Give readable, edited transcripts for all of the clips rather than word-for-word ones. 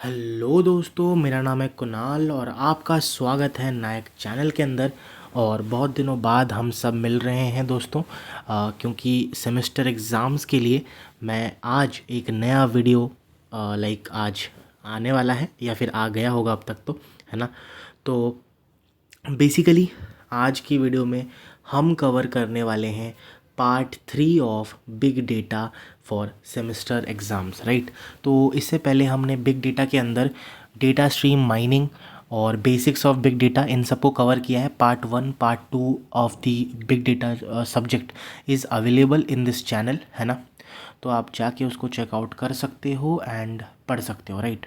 Hello दोस्तों, मेरा नाम है कुणाल और आपका स्वागत है नायक चैनल के अंदर। और बहुत दिनों बाद हम सब मिल रहे हैं दोस्तों, क्योंकि सेमेस्टर एग्ज़ाम्स के लिए मैं आज एक नया वीडियो आज आने वाला है या फिर आ गया होगा अब तक तो, है ना। तो बेसिकली आज की वीडियो में हम कवर करने वाले हैं part 3 of big data for semester exams, right. तो इससे पहले हमने बिग डेटा के अंदर डेटा स्ट्रीम माइनिंग और बेसिक्स ऑफ बिग डेटा इन सबको कवर किया है। Part 1 part 2 of the big data subject is available in this channel, है ना। तो आप जाके उसको चेकआउट कर सकते हो एंड पढ़ सकते हो, राइट।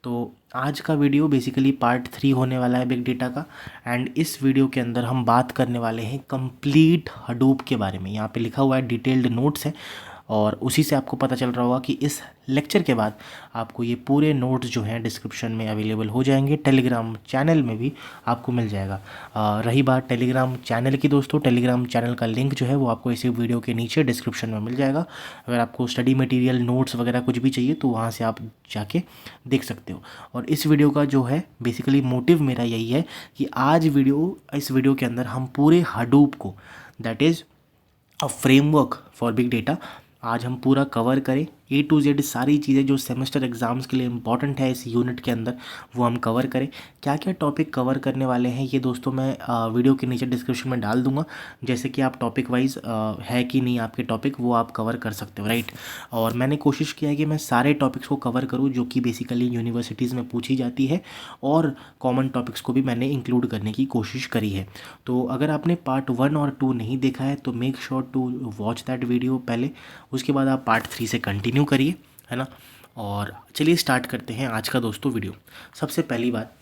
तो आज का वीडियो बेसिकली पार्ट 3 होने वाला है बिग डेटा का। एंड इस वीडियो के अंदर हम बात करने वाले हैं कंप्लीट हडूप के बारे में। यहाँ पे लिखा हुआ है, डिटेल्ड नोट्स है, और उसी से आपको पता चल रहा होगा कि इस लेक्चर के बाद आपको ये पूरे नोट्स जो हैं डिस्क्रिप्शन में अवेलेबल हो जाएंगे। टेलीग्राम चैनल में भी आपको मिल जाएगा। रही बात टेलीग्राम चैनल की दोस्तों, टेलीग्राम चैनल का लिंक जो है वो आपको इसी वीडियो के नीचे डिस्क्रिप्शन में मिल जाएगा। अगर आपको स्टडी मटेरियल, नोट्स वगैरह कुछ भी चाहिए तो वहाँ से आप जाके देख सकते हो। और इस वीडियो का जो है बेसिकली मोटिव मेरा यही है कि इस वीडियो के अंदर हम पूरे हडूप को, that is a framework for big data, आज हम पूरा कवर करें। A to Z सारी चीज़ें जो सेमेस्टर एग्ज़ाम्स के लिए इंपॉर्टेंट है इस यूनिट के अंदर, वो हम कवर करें। क्या क्या टॉपिक कवर करने वाले हैं ये दोस्तों मैं वीडियो के नीचे डिस्क्रिप्शन में डाल दूंगा। जैसे कि आप टॉपिक वाइज है कि नहीं आपके टॉपिक, वो आप कवर कर सकते हो, राइट। और मैंने कोशिश किया है कि मैं सारे टॉपिक्स को कवर करूँ जो कि बेसिकली यूनिवर्सिटीज़ में पूछी जाती है, और कॉमन टॉपिक्स को भी मैंने इंक्लूड करने की कोशिश करी है। तो अगर आपने पार्ट 1 और 2 नहीं देखा है तो make sure to watch that video पहले, उसके बाद आप पार्ट 3 से कंटिन्यू करिए, है ना। और चलिए स्टार्ट करते हैं आज का दोस्तों वीडियो। सबसे पहली बात,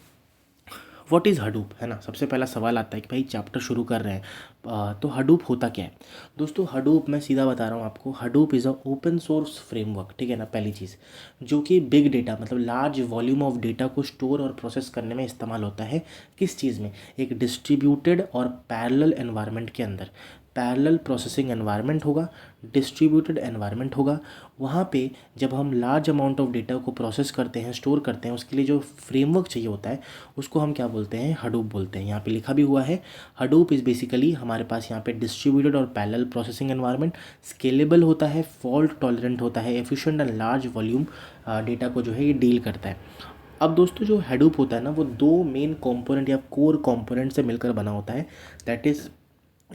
व्हाट इज़ हडूप, है ना। सबसे पहला सवाल आता है कि भाई चैप्टर शुरू कर रहे हैं तो हडूप होता क्या है। दोस्तों हडूप, मैं सीधा बता रहा हूँ आपको, Hadoop is a open source framework, ठीक है ना। पहली चीज़, जो कि बिग डेटा मतलब लार्ज वॉल्यूम ऑफ डेटा को स्टोर और प्रोसेस करने में इस्तेमाल होता है। किस चीज़ में, एक डिस्ट्रीब्यूटेड और पैरेलल एनवायरनमेंट के अंदर। पैरेलल प्रोसेसिंग एनवायरनमेंट होगा, डिस्ट्रीब्यूटेड एनवायरनमेंट होगा। वहाँ पे जब हम लार्ज अमाउंट ऑफ डेटा को प्रोसेस करते हैं, स्टोर करते हैं, उसके लिए जो फ्रेमवर्क चाहिए होता है उसको हम क्या बोलते हैं, हडूप बोलते हैं। यहाँ पे लिखा भी हुआ है, हडूप इज़ बेसिकली हमारे पास यहाँ पे डिस्ट्रीब्यूटेड और पैरेलल प्रोसेसिंग एनवायरनमेंट, स्केलेबल होता है, फॉल्ट टॉलरेंट होता है, efficient and large volume data को जो है ये डील करता है। अब दोस्तों जो हडूप होता है ना, वो दो मेन कंपोनेंट या कोर कंपोनेंट से मिलकर बना होता है, दैट इज़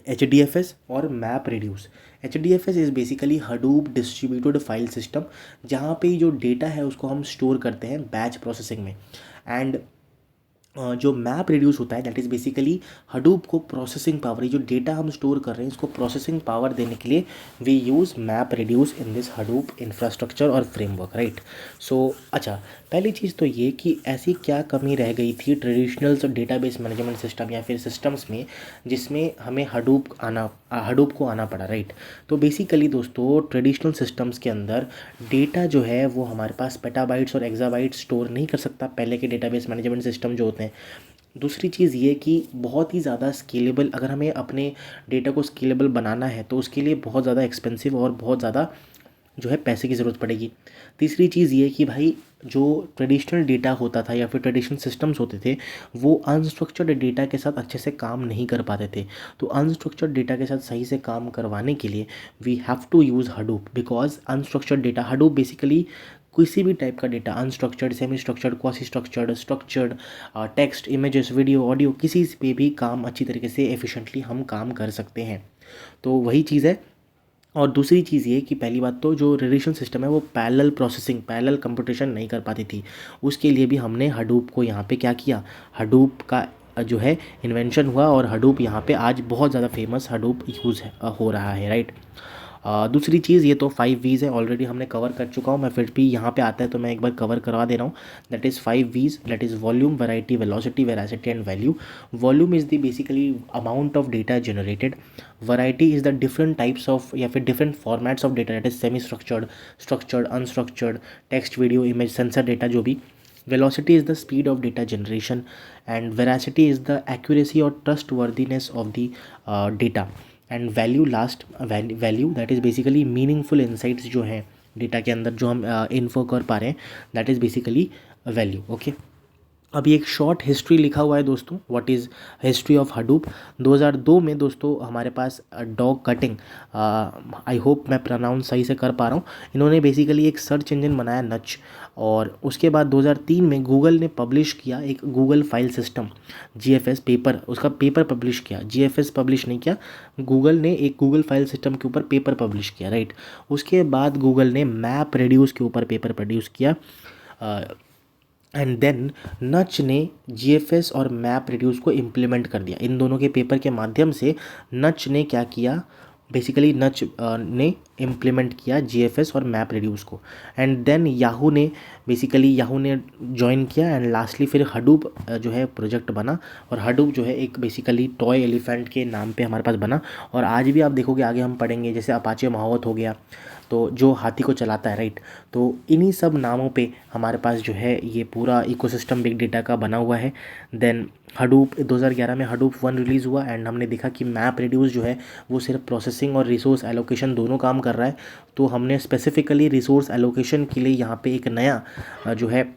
HDFS और map reduce. HDFS is basically Hadoop distributed file system, जहाँ पे जो डेटा है उसको हम स्टोर करते हैं बैच प्रोसेसिंग में। एंड जो मैप रिड्यूस होता है दैट इज़ बेसिकली हडूप को प्रोसेसिंग पावर, ये जो डेटा हम स्टोर कर रहे हैं इसको प्रोसेसिंग पावर देने के लिए we use map reduce in this Hadoop infrastructure और फ्रेमवर्क, राइट। सो अच्छा, पहली चीज़ तो ये कि ऐसी क्या कमी रह गई थी ट्रेडिशनल डेटाबेस मैनेजमेंट सिस्टम या फिर सिस्टम्स में जिसमें हमें हडूप को आना पड़ा, राइट। तो बेसिकली दोस्तों ट्रेडिशनल सिस्टम्स के अंदर डेटा जो है वो हमारे पास पेटाबाइट्स और एक्साबाइट्स स्टोर नहीं कर सकता पहले के डेटाबेस मैनेजमेंट सिस्टम जो होते हैं। दूसरी चीज़ ये कि बहुत ही ज़्यादा स्केलेबल, अगर हमें अपने डेटा को स्केलेबल बनाना है तो उसके लिए बहुत ज़्यादा एक्सपेंसिव और बहुत ज़्यादा जो है पैसे की ज़रूरत पड़ेगी। तीसरी चीज़ ये कि भाई जो ट्रेडिशनल डेटा होता था या फिर ट्रेडिशनल सिस्टम्स होते थे वो अनस्ट्रक्चर्ड डेटा के साथ अच्छे से काम नहीं कर पाते थे। तो अनस्ट्रक्चर्ड डेटा के साथ सही से काम करवाने के लिए we have to use Hadoop, because unstructured data, Hadoop basically किसी भी टाइप का data, unstructured, semi structured, quasi structured, structured, text, images, video, audio, किसी पे भी काम अच्छी तरीके से एफिशिएंटली हम काम कर सकते हैं। तो वही चीज़ है। और दूसरी चीज़ ये कि पहली बात तो जो रिलेशन सिस्टम है वो पैरेलल प्रोसेसिंग, पैरेलल कंप्यूटेशन नहीं कर पाती थी। उसके लिए भी हमने हडूप को यहाँ पे क्या किया, हडूप का जो है इन्वेंशन हुआ, और हडूप यहाँ पे आज बहुत ज़्यादा फेमस हडूप यूज़ हो रहा है, राइट। दूसरी चीज़, ये तो 5 V's है, ऑलरेडी हमने कवर कर चुका हूँ मैं, फिर भी यहाँ पे आता है तो मैं एक बार कवर करवा दे रहा हूँ। That is 5 V's, that is volume, variety, velocity, veracity and value. Volume is the basically amount of data generated. Variety is the different types of या फिर different formats of data, that is semi structured, structured, unstructured, text, video, image, sensor data जो भी। velocity is the speed of data generation and veracity is the accuracy or trustworthiness of the data। And value last, value that is basically meaningful insights जो हैं data के अंदर जो हम info कर पा रहे हैं, that is basically value. Okay, अभी एक शॉर्ट हिस्ट्री लिखा हुआ है दोस्तों, what is history of Hadoop. 2002 में दोस्तों हमारे पास डॉग कटिंग, आई होप मैं प्रोनाउंस सही से कर पा रहा हूँ, इन्होंने बेसिकली एक सर्च इंजन बनाया नच। और उसके बाद 2003 में गूगल ने पब्लिश किया एक Google file system, GFS paper, उसका पेपर पब्लिश किया, जीएफएस पब्लिश नहीं किया, गूगल ने एक गूगल फाइल सिस्टम के ऊपर पेपर पब्लिश किया, राइट। उसके बाद गूगल ने मैप रेड्यूस के ऊपर पेपर प्रोड्यूस किया, एंड देन नच ने जीएफएस और मैप रेड्यूस को इम्प्लीमेंट कर दिया। इन दोनों के पेपर के माध्यम से नच ने क्या किया, बेसिकली नच ने इम्प्लीमेंट किया जीएफएस और मैप रेड्यूस को। एंड देन याहू ने ज्वाइन किया, एंड लास्टली फिर हडूप जो है प्रोजेक्ट बना। और हडूप जो है एक बेसिकली टॉय एलिफेंट के नाम पे हमारे पास बना। और आज भी आप देखोगे, आगे हम पढ़ेंगे, जैसे अपाचे महावत हो गया, तो जो हाथी को चलाता है, राइट। तो इन्हीं सब नामों पे हमारे पास जो है ये पूरा इकोसिस्टम बिग डेटा का बना हुआ है। देन हडूप 2011 में हडूप 1 रिलीज़ हुआ, एंड हमने देखा कि मैप रेड्यूस जो है वो सिर्फ प्रोसेसिंग और रिसोर्स एलोकेशन दोनों काम कर रहा है। तो हमने स्पेसिफिकली रिसोर्स एलोकेशन के लिए यहाँ पे एक नया जो है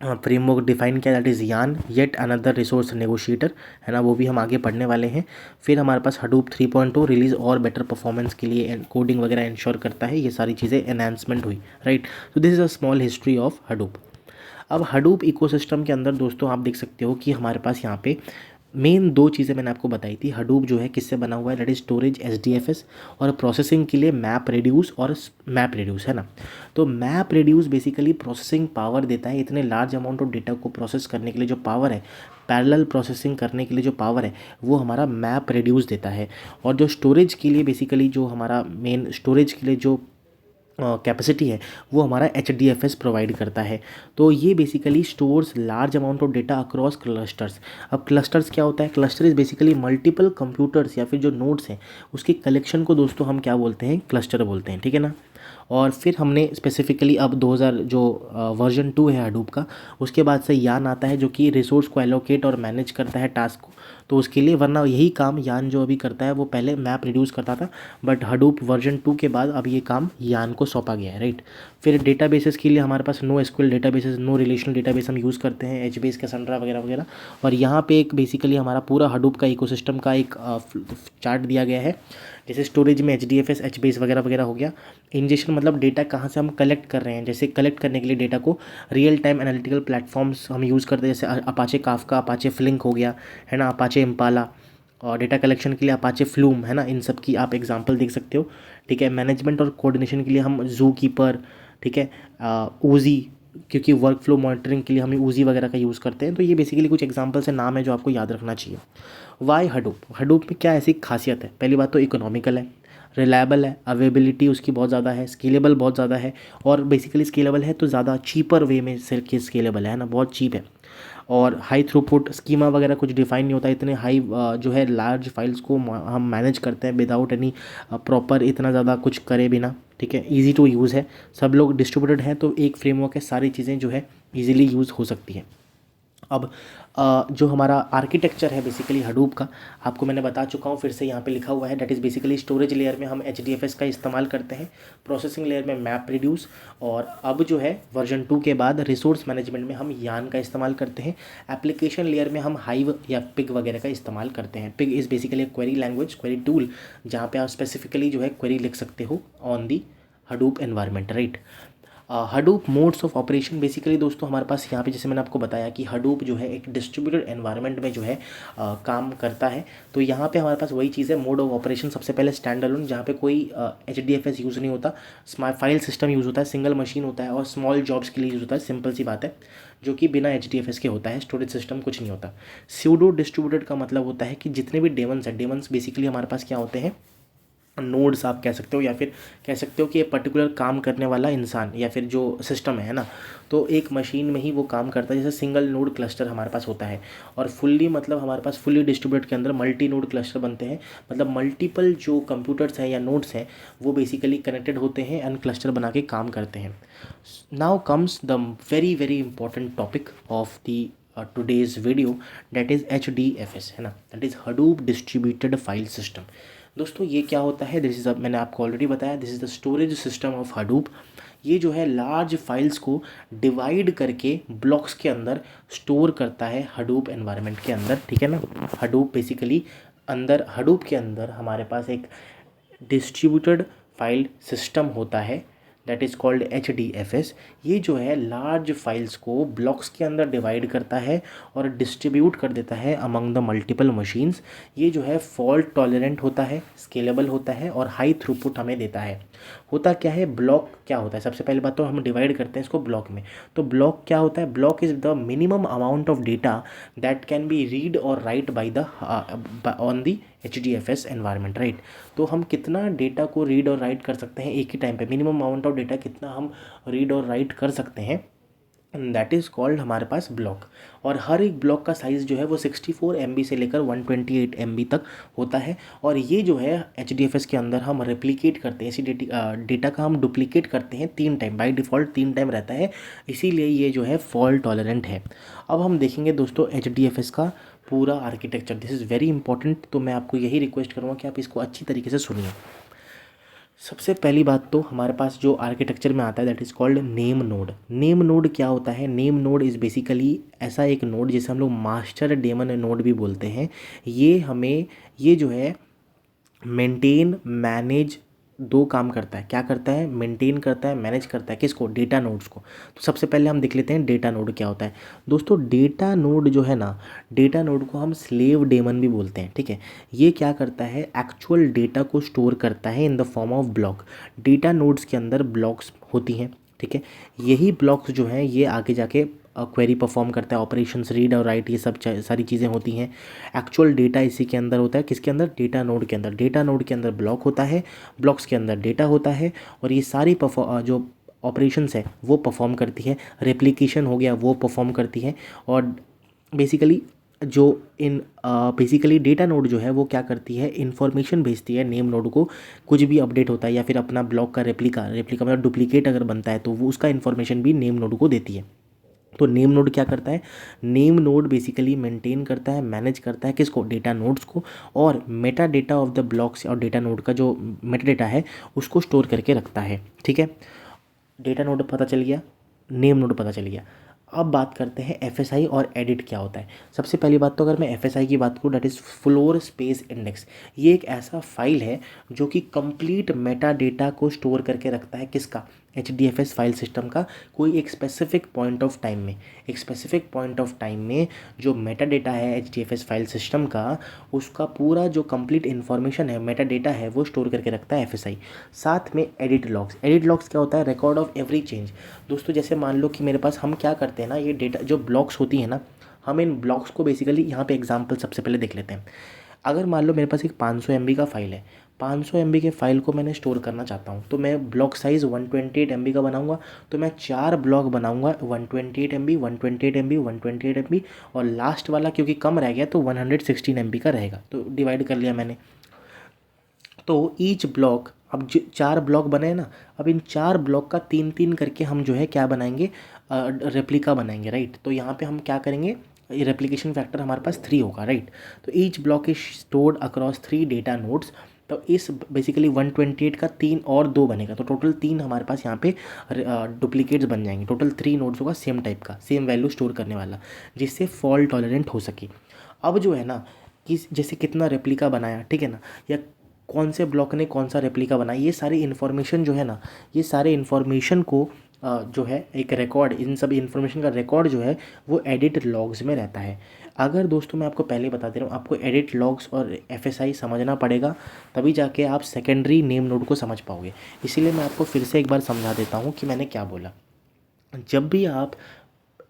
फ्रेमवर्क डिफाइन किया, दैट इज़ यान, येट अनदर रिसोर्स नेगोशिएटर, है ना, वो भी हम आगे पढ़ने वाले हैं। फिर हमारे पास हडूप 3.0 रिलीज़ और बेटर परफॉर्मेंस के लिए कोडिंग वगैरह इंश्योर करता है, ये सारी चीज़ें एनहांसमेंट हुई, राइट। तो this is a small history of Hadoop. अब हडूप इकोसिस्टम के अंदर दोस्तों आप देख सकते हो कि हमारे पास यहाँ पे मेन दो चीज़ें मैंने आपको बताई थी। हडूप जो है किससे बना हुआ है, दैट इज स्टोरेज एचडीएफएस, और प्रोसेसिंग के लिए मैप रेड्यूस और मैप रेड्यूस, है ना। तो map reduce basically processing power देता है, इतने लार्ज अमाउंट ऑफ डेटा को प्रोसेस करने के लिए जो पावर है, पैरेलल प्रोसेसिंग करने के लिए जो पावर है, वो हमारा मैप रेड्यूस देता है। और जो स्टोरेज के लिए बेसिकली जो हमारा मेन स्टोरेज के लिए जो कैपेसिटी है, वो हमारा एच प्रोवाइड करता है। तो ये basically stores large amount of data across clusters. अब क्लस्टर्स क्या होता है, cluster is basically multiple computers या फिर जो नोड्स हैं उसके कलेक्शन को दोस्तों हम क्या बोलते हैं, क्लस्टर बोलते हैं, ठीक है ना। और फिर हमने स्पेसिफिकली अब 2000 जो वर्जन 2 है हडूप का, उसके बाद से यान आता है जो कि रिसोर्स को एलोकेट और मैनेज करता है टास्क को। तो उसके लिए, वरना यही काम यान जो अभी करता है वो पहले मैप रिड्यूस करता था, बट हडूप वर्जन 2 के बाद अब ये काम यान को सौंपा गया है, राइट। फिर डेटाबेसेस के लिए हमारे पास no SQL databases, no relational database हम यूज़ करते हैं, एचबेस, कैसेंड्रा वगैरह वगैरह। और यहाँ पे एक बेसिकली हमारा पूरा हडूप का इकोसिस्टम का एक चार्ट दिया गया है। जैसे स्टोरेज में एचडीएफएस, एचबेस वगैरह वगैरह हो गया। इंजेक्शन मतलब डेटा कहाँ से हम कलेक्ट कर रहे हैं, जैसे कलेक्ट करने के लिए डेटा को रियल टाइम एनालिटिकल प्लेटफॉर्म्स हम यूज़ करते हैं, जैसे अपाचे काफका, अपाचे फ्लिंक हो गया, है ना, अपाचे इम्पाला। और डेटा कलेक्शन के लिए अपाचे फ्लूम, है ना, इन सब की आप एग्जांपल देख सकते हो, ठीक है। मैनेजमेंट और कोऑर्डिनेशन के लिए हम जू कीपर, ठीक है, ऊजी, क्योंकि वर्क फ्लो मॉनिटरिंग के लिए हम ऊजी वगैरह का यूज़ करते हैं। तो ये बेसिकली कुछ एग्जांपल से नाम है जो आपको याद रखना चाहिए। वाई हडूप, हडूप में क्या ऐसी खासियत है, पहली बात तो इकोनॉमिकल है, रिलायबल है, अवेबिलिटी उसकी बहुत ज़्यादा है, स्केलेबल बहुत ज़्यादा है। और बेसिकली स्केलेबल है तो ज़्यादा चीपर वे में स्केलेबल है ना, बहुत चीप है। और हाई थ्रूपुट, स्कीमा वगैरह कुछ डिफाइन नहीं होता, इतने हाई जो है लार्ज फाइल्स को हम मैनेज करते हैं विदाउट एनी प्रॉपर इतना ज़्यादा कुछ करे बिना, ठीक है। ईजी टू यूज़ है, सब लोग डिस्ट्रीब्यूटेड हैं, तो एक फ्रेमवर्क है, सारी चीज़ें जो है ईजिली यूज़ हो सकती हैं। अब जो हमारा आर्किटेक्चर है बेसिकली हडूप का, आपको मैंने बता चुका हूँ, फिर से यहाँ पे लिखा हुआ है, that is basically storage layer में हम एचडीएफएस का इस्तेमाल करते हैं, प्रोसेसिंग लेयर में मैप रिड्यूस, और अब जो है वर्जन 2 के बाद रिसोर्स मैनेजमेंट में हम यान का इस्तेमाल करते हैं। एप्लीकेशन लेयर में हम हाइव या पिग वगैरह का इस्तेमाल करते हैं। Pig is basically query language, query tool, जहाँ पे आप स्पेसिफिकली जो है क्वेरी लिख सकते हो on the Hadoop environment, right. Hadoop modes of operation, basically दोस्तों हमारे पास यहाँ पे जैसे मैंने आपको बताया कि हडूप जो है एक डिस्ट्रीब्यूटेड एनवायरनमेंट में जो है काम करता है। तो यहाँ पे हमारे पास वही चीज़ है, मोड ऑफ ऑपरेशन सबसे पहले स्टैंड अलोन, जहाँ पे कोई एचडीएफएस यूज़ नहीं होता, स्मार्ट फाइल सिस्टम यूज़ होता है, सिंगल मशीन होता है, और स्मॉल जॉब्स के लिए यूज़ होता है, सिंपल सी बात है, जो कि बिना एचडीएफएस के होता है, स्टोरेज सिस्टम कुछ नहीं होता। स्यूडो डिस्ट्रीब्यूटेड का मतलब होता है कि जितने भी डेमन्स हैं, डेमन्स बेसिकली हमारे पास क्या होते हैं, नोड्स आप कह सकते हो, या फिर कह सकते हो कि ये पर्टिकुलर काम करने वाला इंसान या फिर जो सिस्टम है ना, तो एक मशीन में ही वो काम करता है। जैसे सिंगल नोड क्लस्टर हमारे पास होता है, और फुल्ली मतलब हमारे पास फुल्ली डिस्ट्रीब्यूटेड के अंदर मल्टी नोड क्लस्टर बनते हैं, मतलब मल्टीपल जो कंप्यूटर्स हैं या नोड्स हैं वो बेसिकली कनेक्टेड होते हैं एंड क्लस्टर बना के काम करते हैं। Now comes the very very important topic of the today's video, that is HDFS, है ना, that is Hadoop Distributed File System। दोस्तों ये क्या होता है, दिस इज़ मैंने आपको ऑलरेडी बताया, this is the storage system of Hadoop. ये जो है लार्ज फाइल्स को डिवाइड करके ब्लॉक्स के अंदर स्टोर करता है हडूप एनवायरनमेंट के अंदर, ठीक है ना। हडूप बेसिकली अंदर, हडूप के अंदर हमारे पास एक डिस्ट्रीब्यूटेड फाइल सिस्टम होता है, दैट इज़ कॉल्ड HDFS। ये जो है लार्ज फाइल्स को ब्लॉक्स के अंदर डिवाइड करता है और डिस्ट्रीब्यूट कर देता है अमंग द मल्टीपल मशीन्स। ये जो है फॉल्ट टॉलरेंट होता है, स्केलेबल होता है और हाई थ्रूपुट हमें देता है। होता क्या है, ब्लॉक क्या होता है, सबसे पहली बात तो हम डिवाइड करते हैं इसको ब्लॉक में। तो ब्लॉक क्या होता है, block is the minimum amount of data that can be read और write by the on the HDFS environment, right. तो हम कितना डेटा को रीड और राइट कर सकते हैं एक ही टाइम पे, मिनिमम अमाउंट ऑफ डेटा कितना हम रीड और राइट कर सकते हैं, दैट इज़ कॉल्ड हमारे पास ब्लॉक। और हर एक ब्लॉक का साइज़ जो है वो 64 MB से लेकर 128 MB तक होता है। और ये जो है HDFS के अंदर हम रेप्लिकेट करते हैं, इसी डेटा का हम डुप्लीकेट करते हैं 3 टाइम, बाय डिफ़ॉल्ट 3 टाइम रहता है, इसीलिए ये जो है फॉल्ट टॉलरेंट है। अब हम देखेंगे दोस्तों HDFS का पूरा architecture, this is very important. तो मैं आपको यही रिक्वेस्ट करूँगा कि आप इसको अच्छी तरीके से सुनिए। सबसे पहली बात तो हमारे पास जो आर्किटेक्चर में आता है that is called name node. Name node क्या होता है, नेम नोड इज़ बेसिकली ऐसा एक नोड जिसे हम लोग मास्टर डेमन नोड भी बोलते हैं। ये जो है मेंटेन मैनेज दो काम करता है। क्या करता है, मेंटेन करता है, मैनेज करता है, किसको, डेटा नोड्स को। तो सबसे पहले हम देख लेते हैं डेटा नोड क्या होता है। दोस्तों डेटा नोड जो है ना, डेटा नोड को हम स्लेव डेमन भी बोलते हैं, ठीक है। ये क्या करता है, एक्चुअल डेटा को स्टोर करता है in the form of block. Data nodes के अंदर ब्लॉक्स होती हैं, ठीक है। यही ब्लॉक्स जो हैं ये आगे जाके क्वेरी परफॉर्म करता है, ऑपरेशंस रीड और राइट, ये सब सारी चीज़ें होती हैं। एक्चुअल डेटा इसी के अंदर होता है, किसके अंदर, डेटा नोड के अंदर। डेटा नोड के अंदर ब्लॉक होता है, ब्लॉक्स के अंदर डेटा होता है, और ये सारी जो ऑपरेशंस है वो परफॉर्म करती है। रेप्लिकेशन हो गया वो परफॉर्म करती है। और बेसिकली जो बेसिकली डेटा नोड जो है वो क्या करती है, इन्फॉर्मेशन भेजती है नेम नोड को। कुछ भी अपडेट होता है या फिर अपना ब्लॉक का रेप्लिका मतलब डुप्लीकेट अगर बनता है तो वो उसका इन्फॉर्मेशन भी नेम नोड को देती है। तो नेम नोड क्या करता है, नेम नोड बेसिकली मेंटेन करता है, मैनेज करता है, किसको, डेटा नोड्स को। और Meta data of the blocks और डेटा नोड का जो मेटा डेटा है उसको स्टोर करके रखता है, ठीक है। डेटा नोड पता चल गया, नेम नोड पता चल गया। अब बात करते हैं FSI और एडिट क्या होता है। सबसे पहली बात तो अगर मैं FSI की बात करूँ, that is floor space index. ये एक ऐसा फाइल है जो कि कंप्लीट मेटा डेटा को स्टोर करके रखता है, किसका, HDFS फाइल सिस्टम का। कोई एक स्पेसिफिक पॉइंट ऑफ टाइम में, एक स्पेसिफिक पॉइंट ऑफ टाइम में जो मेटा डेटा है HDFS फाइल सिस्टम का, उसका पूरा जो कंप्लीट इन्फॉर्मेशन है, मेटा डेटा है, वो स्टोर करके रखता है FSI। साथ में एडिट लॉग्स। एडिट लॉग्स क्या होता है, रिकॉर्ड ऑफ एवरी चेंज। दोस्तों जैसे मान लो कि मेरे पास, हम क्या करते हैं ना, ये डेटा जो ब्लॉक्स होती है ना, हम इन ब्लॉक्स को बेसिकली यहाँ पे एग्जांपल सबसे पहले देख लेते हैं। अगर मान लो मेरे पास एक 500 MB का फाइल है, 500 MB के फाइल को मैंने स्टोर करना चाहता हूँ, तो मैं ब्लॉक साइज़ 128 MB का बनाऊंगा। तो मैं 4 ब्लॉक बनाऊंगा, 128 MB, 128 MB, 128 MB, और लास्ट वाला क्योंकि कम रह गया तो 116 MB का रहेगा। तो डिवाइड कर लिया मैंने। तो ईच ब्लॉक, अब जो 4 ब्लॉक बने हैं ना, अब इन 4 ब्लॉक का 3-3 करके हम जो है क्या बनाएंगे, रेप्लिका बनाएंगे, राइट। तो यहाँ पे हम क्या करेंगे, रेप्लिकेशन फैक्टर हमारे पास 3 होगा, राइट। तो each block is stored across 3 data nodes. तो इस बेसिकली 128 का 3 और 2 बनेगा, तो टोटल 3 हमारे पास यहाँ पे डुप्लीकेट्स बन जाएंगे। टोटल 3 नोड्स होगा सेम टाइप का, सेम वैल्यू स्टोर करने वाला, जिससे फॉल्ट टॉलरेंट हो सके। अब जो है ना, कि जैसे कितना रेप्लिका बनाया, ठीक है ना, या कौन से ब्लॉक ने कौन सा रेप्लिका बनाया, ये सारी इन्फॉर्मेशन जो है ना, ये सारे इन्फॉर्मेशन को जो है एक रिकॉर्ड, इन सब इन्फॉर्मेशन का रिकॉर्ड जो है वो एडिट लॉग्स में रहता है। अगर दोस्तों मैं आपको पहले बता दे रहा हूँ, आपको एडिट लॉग्स और FSI समझना पड़ेगा, तभी जाके आप सेकेंडरी नेम नोड को समझ पाओगे। इसीलिए मैं आपको फिर से एक बार समझा देता हूँ कि मैंने क्या बोला। जब भी आप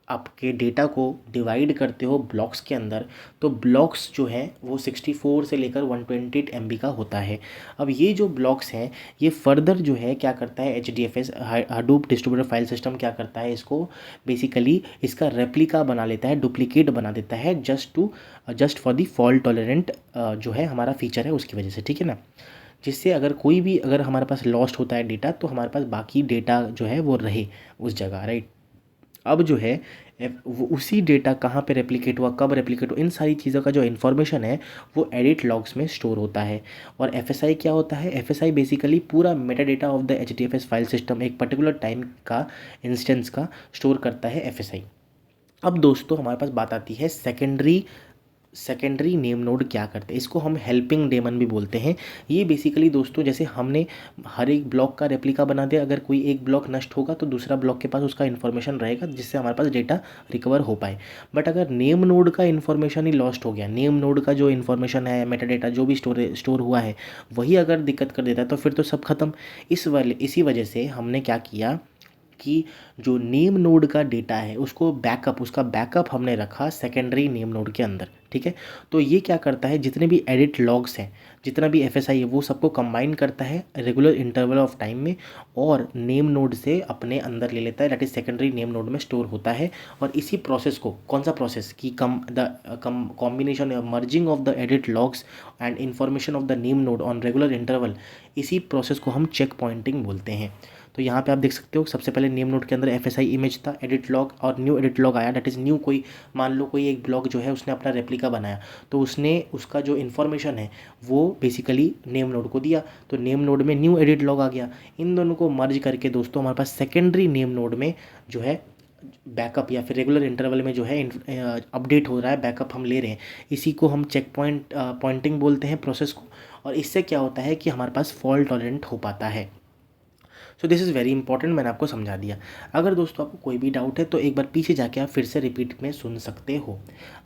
आपके डेटा को डिवाइड करते हो ब्लॉक्स के अंदर, तो ब्लॉक्स जो हैं वो 64 से लेकर 128 MB का होता है। अब ये जो ब्लॉक्स हैं ये फर्दर जो है क्या करता है, HDFS Hadoop distributed file system क्या करता है, इसको बेसिकली इसका रेप्लिका बना लेता है, डुप्लीकेट बना देता है, just for the fault tolerant जो है हमारा फीचर है उसकी वजह से, ठीक है ना। जिससे अगर हमारे पास लॉस्ट होता है डेटा, तो हमारे पास बाकी डेटा जो है वो रहे उस जगह, राइट। अब जो है वो उसी डेटा कहाँ पे रेप्लिकेट हुआ, कब रेप्लिकेट हुआ, इन सारी चीज़ों का जो इन्फॉर्मेशन है वो एडिट लॉग्स में स्टोर होता है। और एफएसआई क्या होता है? एफएसआई बेसिकली पूरा meta data of the HDFS file system, एक पर्टिकुलर टाइम का इंस्टेंस का स्टोर करता है एफएसआई। अब दोस्तों हमारे पास बात आती है सेकेंडरी नेम नोड क्या करते हैं। इसको हम हेल्पिंग डेमन भी बोलते हैं। ये बेसिकली दोस्तों जैसे हमने हर एक ब्लॉक का रेप्लिका बना दिया, अगर कोई एक ब्लॉक नष्ट होगा तो दूसरा ब्लॉक के पास उसका इन्फॉर्मेशन रहेगा जिससे हमारे पास डेटा रिकवर हो पाए। बट अगर नेम नोड का इन्फॉर्मेशन ही लॉस्ट हो गया, नेम नोड का जो इन्फॉर्मेशन है, मेटा डेटा जो भी स्टोर हुआ है, वही अगर दिक्कत कर देता है तो फिर तो सब खत्म। इसी वजह से हमने क्या किया कि जो नेम नोड का डेटा है उसका बैकअप हमने रखा सेकेंडरी नेम नोड के अंदर। ठीक है, तो ये क्या करता है, जितने भी एडिट लॉग्स हैं, जितना भी एफएसआई है, वो सबको कंबाइन करता है रेगुलर इंटरवल ऑफ टाइम में और नेम नोड से अपने अंदर ले लेता है, that is secondary name node में स्टोर होता है। और इसी प्रोसेस को, कौन सा प्रोसेस की combination merging of the edit logs and information of the name node on regular interval, इसी प्रोसेस को हम चेक पॉइंटिंग बोलते हैं। तो यहाँ पे आप देख सकते हो सबसे पहले नेम नोड के अंदर एफएसआई इमेज था, एडिट लॉग और न्यू एडिट लॉग आया, दैट इज़ न्यू। कोई मान लो कोई एक ब्लॉग जो है उसने अपना रेप्लिका बनाया, तो उसने उसका जो इन्फॉर्मेशन है वो बेसिकली नेम नोड को दिया, तो नेम नोड में न्यू एडिट लॉग आ गया। इन दोनों को मर्ज करके दोस्तों हमारे पास सेकेंडरी नेम नोड में जो है बैकअप या फिर रेगुलर इंटरवल में जो है अपडेट हो रहा है, बैकअप हम ले रहे हैं। इसी को हम चेक पॉइंटिंग बोलते हैं प्रोसेस को। और इससे क्या होता है कि हमारे पास फॉल्ट टॉलरेंट हो पाता है। सो दिस इज़ वेरी इंपॉर्टेंट, मैंने आपको समझा दिया। अगर दोस्तों आपको कोई भी डाउट है तो एक बार पीछे जाके आप फिर से रिपीट में सुन सकते हो।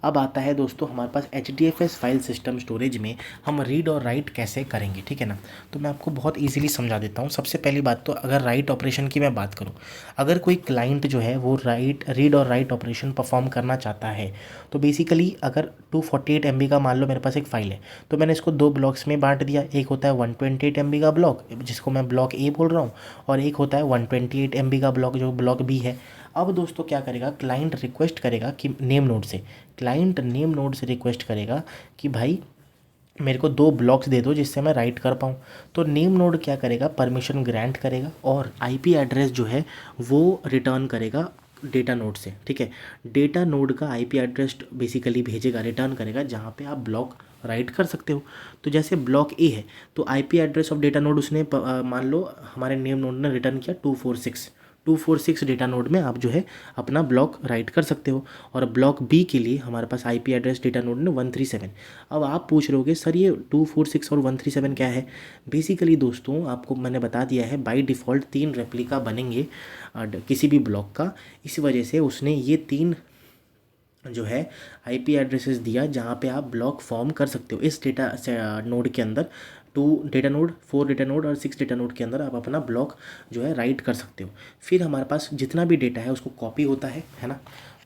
अब आता है दोस्तों हमारे पास एचडीएफएस फाइल सिस्टम स्टोरेज में हम रीड और राइट कैसे करेंगे, ठीक है ना। तो मैं आपको बहुत ईजिली समझा देता हूँ। सबसे पहली बात तो अगर राइट ऑपरेशन की मैं बात करूँ, अगर कोई क्लाइंट जो है वो रीड और राइट ऑपरेशन परफॉर्म करना चाहता है, तो बेसिकली अगर 248 MB का मान लो मेरे पास एक फ़ाइल है, तो मैंने इसको दो ब्लॉक्स में बांट दिया। एक होता है 128 MB का ब्लॉक, जिसको मैं ब्लॉक ए बोल रहा हूँ, और एक होता है 128 MB का ब्लॉक, जो ब्लॉक बी है। अब दोस्तों क्या करेगा, क्लाइंट रिक्वेस्ट करेगा कि क्लाइंट नेम नोड से रिक्वेस्ट करेगा कि भाई मेरे को दो ब्लॉक्स दे दो जिससे मैं राइट कर पाऊँ। तो नेम नोड क्या करेगा, परमिशन ग्रांट करेगा और आईपी एड्रेस जो है वो रिटर्न करेगा डेटा नोड से। ठीक है, डेटा नोड का आईपी एड्रेस बेसिकली भेजेगा, रिटर्न करेगा जहाँ पे आप ब्लॉक राइट कर सकते हो। तो जैसे ब्लॉक ए है तो IP address of data node उसने मान लो हमारे नेम नोड ने रिटर्न किया 246 डेटा नोड में आप जो है अपना ब्लॉक राइट कर सकते हो। और ब्लॉक बी के लिए हमारे पास आईपी एड्रेस डेटा नोड ने 137। अब आप पूछ रहे होगे सर ये 246 और 137 क्या है। बेसिकली दोस्तों आपको मैंने बता दिया है, बाय डिफ़ॉल्ट 3 रेप्लिका बनेंगे किसी भी ब्लॉक का। इसी वजह से उसने ये 3 जो है आईपी एड्रेसेस दिया जहाँ पे आप ब्लॉक फॉर्म कर सकते हो इस डेटा नोड के अंदर। 2 डेटा नोड, 4 डेटा नोड और 6 डेटा नोड के अंदर आप अपना ब्लॉक जो है राइट कर सकते हो। फिर हमारे पास जितना भी डेटा है उसको कॉपी होता है ना,